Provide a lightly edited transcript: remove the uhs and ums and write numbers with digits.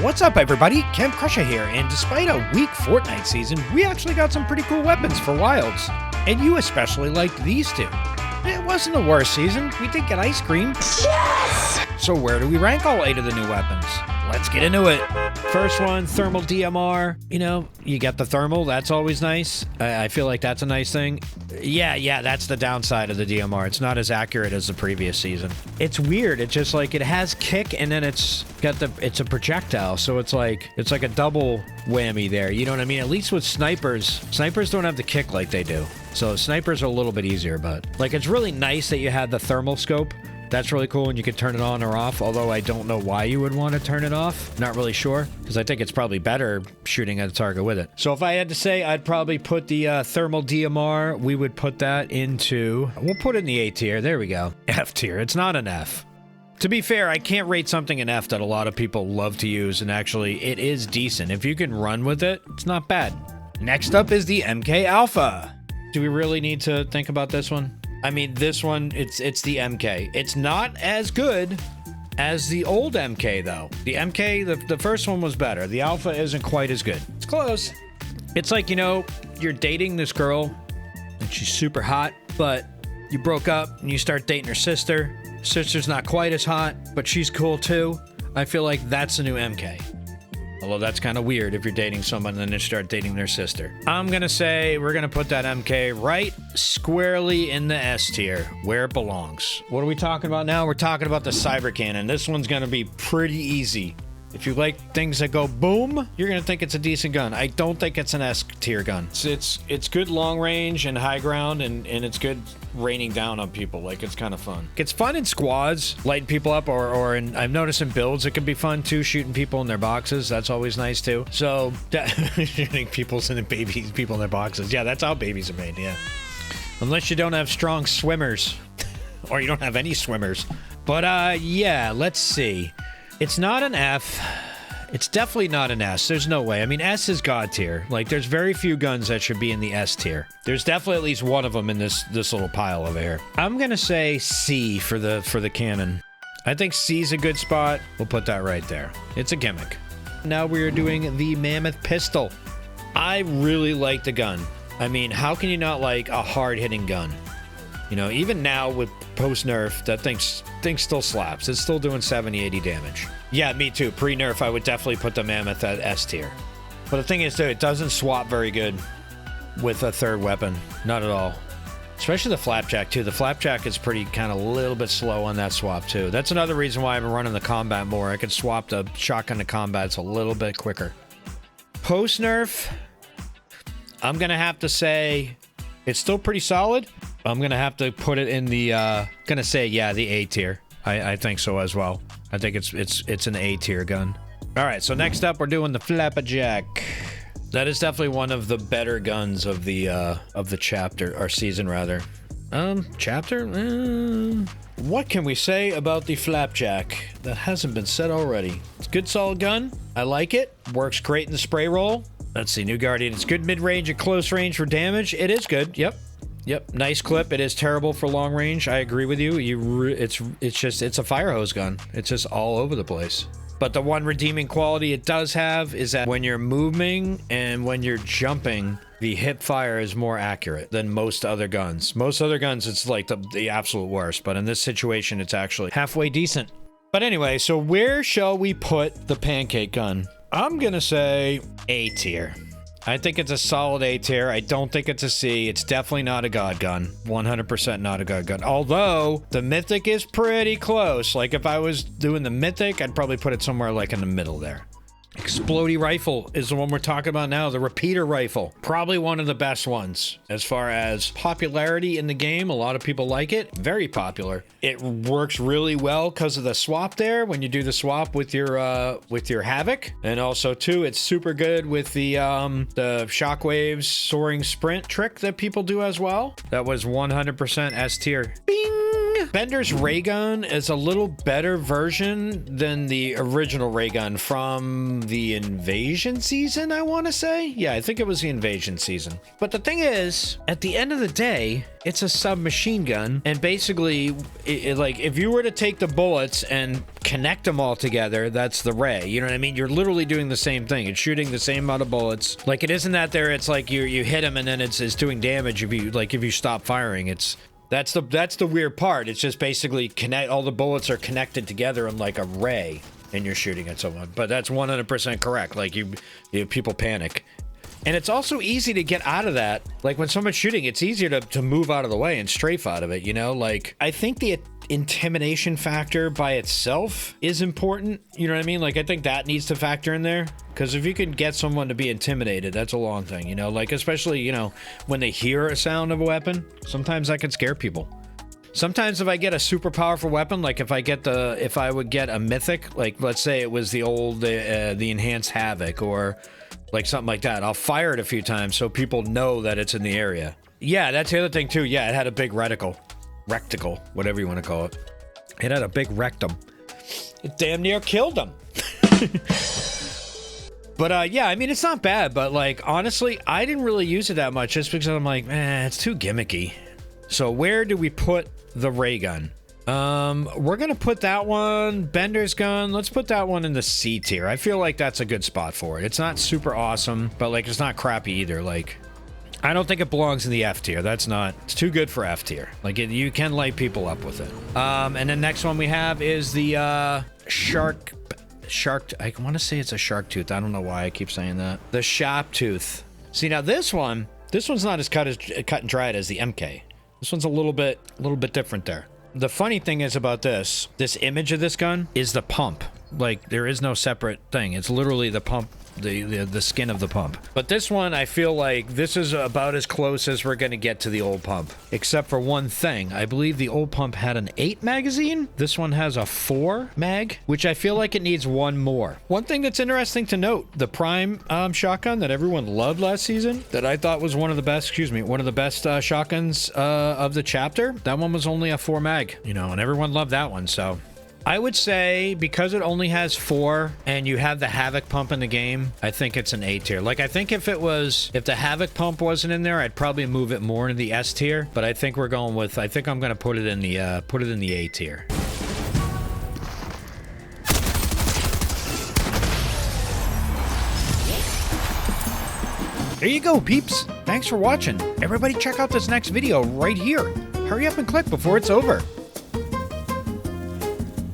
What's up, everybody? Camp Crusher here, and despite a weak Fortnite season, we actually got some pretty cool weapons for Wilds. And you especially liked these two. It wasn't the worst season. We did get ice cream. Yes! So where do we rank all 8 of the new weapons? Let's get into it. First one, thermal DMR. You know, you get the thermal. That's always nice. I feel like that's a nice thing. Yeah, that's the downside of the DMR. It's not as accurate as the previous season. It's weird. It's just like it has kick and then it's a projectile. So it's like a double whammy there. You know what I mean? At least with snipers don't have the kick like they do. So snipers are a little bit easier, but like it's really nice that you had the thermal scope. That's really cool, and you can turn it on or off, although I don't know why you would want to turn it off. Not really sure, because I think it's probably better shooting at a target with it. So if I had to say, I'd probably put the thermal DMR, we would put that into... We'll put it in the A tier. There we go. F tier. It's not an F. To be fair, I can't rate something an F that a lot of people love to use, and actually, it is decent. If you can run with it, it's not bad. Next up is the MK Alpha. Do we really need to think about this one? I mean, this one, it's the MK. It's not as good as the old MK, though. The MK, the first one was better. The Alpha isn't quite as good. It's close. It's like, you know, you're dating this girl, and she's super hot, but you broke up, and you start dating her sister. Sister's not quite as hot, but she's cool, too. I feel like that's the new MK. Although that's kind of weird if you're dating someone and then you start dating their sister. I'm going to say we're going to put that MK right squarely in the S tier, where it belongs. What are we talking about now? We're talking about the Cyber Cannon. This one's going to be pretty easy. If you like things that go boom, you're going to think it's a decent gun. I don't think it's an S tier gun. It's good long range and high ground, and it's good raining down on people. Like, it's kind of fun. It's fun in squads, lighting people up, or I've noticed in builds, it can be fun too, shooting people in their boxes. That's always nice too. So, shooting people in their boxes. Yeah, that's how babies are made, yeah. Unless you don't have strong swimmers, or you don't have any swimmers. But, yeah, let's see. It's not an F. It's definitely not an S. There's no way. I mean, S is God tier. Like, there's very few guns that should be in the S tier. There's definitely at least one of them in this little pile over here. I'm gonna say C for the cannon. I think C's a good spot. We'll put that right there. It's a gimmick. Now we are doing the Mammoth Pistol. I really like the gun. I mean, how can you not like a hard-hitting gun? You know, even now with post-nerf, that thing still slaps. It's still doing 70, 80 damage. Yeah, me too. Pre-nerf, I would definitely put the Mammoth at S tier. But the thing is, dude, it doesn't swap very good with a third weapon. Not at all. Especially the Flapjack, too. The Flapjack is pretty kind of a little bit slow on that swap, too. That's another reason why I've been running the combat more. I could swap the shotgun to combat. It's a little bit quicker. Post-nerf, I'm going to have to say it's still pretty solid. I'm going to have to put it in the, going to say, yeah, the A tier. I think so as well. I think it's an A tier gun. All right, so next up, we're doing the Flapjack. That is definitely one of the better guns of the chapter, or season rather. Chapter? What can we say about the Flapjack that hasn't been said already? It's a good solid gun. I like it. Works great in the spray roll. Let's see, New Guardian. It's good mid-range and close range for damage. It is good. Yep, nice clip. It is terrible for long range. I agree with you. It's a fire hose gun. It's just all over the place. But the one redeeming quality it does have is that when you're moving and when you're jumping, the hip fire is more accurate than most other guns. Most other guns, it's like the absolute worst. But in this situation, it's actually halfway decent. But anyway, so where shall we put the pancake gun? I'm gonna say A tier. I think it's a solid A tier. I don't think it's a C. It's definitely not a god gun. 100% not a god gun. Although, the Mythic is pretty close. Like, if I was doing the Mythic, I'd probably put it somewhere like in the middle there. Explodey rifle is the one we're talking about now, the repeater rifle. Probably one of the best ones. As far as popularity in the game, a lot of people like it. Very popular. It works really well because of the swap there, when you do the swap with your Havoc. And also, too, it's super good with the Shockwaves soaring sprint trick that people do as well. That was 100% S tier. Bing! Bender's ray gun is a little better version than the original ray gun from the invasion season, I want to say. Yeah, I think it was the invasion season. But the thing is, at the end of the day, it's a submachine gun, and basically, like, if you were to take the bullets and connect them all together, that's the ray. You know what I mean? You're literally doing the same thing. It's shooting the same amount of bullets. Like, it isn't that there. It's like you hit them and then it's doing damage if you stop firing. That's the weird part. It's just basically all the bullets are connected together in like a ray, and you're shooting at someone. But that's 100% correct. Like people panic. And it's also easy to get out of that. Like, when someone's shooting, it's easier to move out of the way and strafe out of it, you know? Like, I think the intimidation factor by itself is important. You know what I mean? Like, I think that needs to factor in there. Because if you can get someone to be intimidated, that's a long thing, you know? Like, especially, you know, when they hear a sound of a weapon, sometimes that can scare people. Sometimes if I get a super powerful weapon, like if I would get a mythic, like let's say it was the enhanced havoc or like something like that, I'll fire it a few times so people know that it's in the area. Yeah, that's the other thing too. Yeah, it had a big reticle, whatever you want to call it. It had a big rectum. It damn near killed them. But yeah, I mean, it's not bad, but like, honestly, I didn't really use it that much just because I'm like, man, it's too gimmicky. So where do we put the ray gun? We're gonna put that one, Bender's gun, let's put that one in the C tier. I feel like that's a good spot for it. It's not super awesome, but like, it's not crappy either. Like, I don't think it belongs in the F tier. It's too good for F tier. Like, you can light people up with it. And the next one we have is the shark, I want to say it's a shark tooth. I don't know why I keep saying that. The sharp tooth. See, now this one's not as cut and dried as the MK. This one's a little bit different there. The funny thing is about this image of this gun is the pump. Like, there is no separate thing. It's literally the pump, the skin of the pump. But this one, I feel like this is about as close as we're gonna get to the old pump. Except for one thing. I believe the old pump had an 8 magazine. This one has a 4 mag, which I feel like it needs one more. One thing that's interesting to note, the Prime shotgun that everyone loved last season, that I thought was one of the best shotguns of the chapter, that one was only a 4 mag, you know, and everyone loved that one, so... I would say, because it only has 4 and you have the Havoc pump in the game, I think it's an A tier. Like, I think if the Havoc pump wasn't in there, I'd probably move it more into the S tier, but I think I'm going to put it in the A tier. There you go, peeps. Thanks for watching. Everybody check out this next video right here. Hurry up and click before it's over.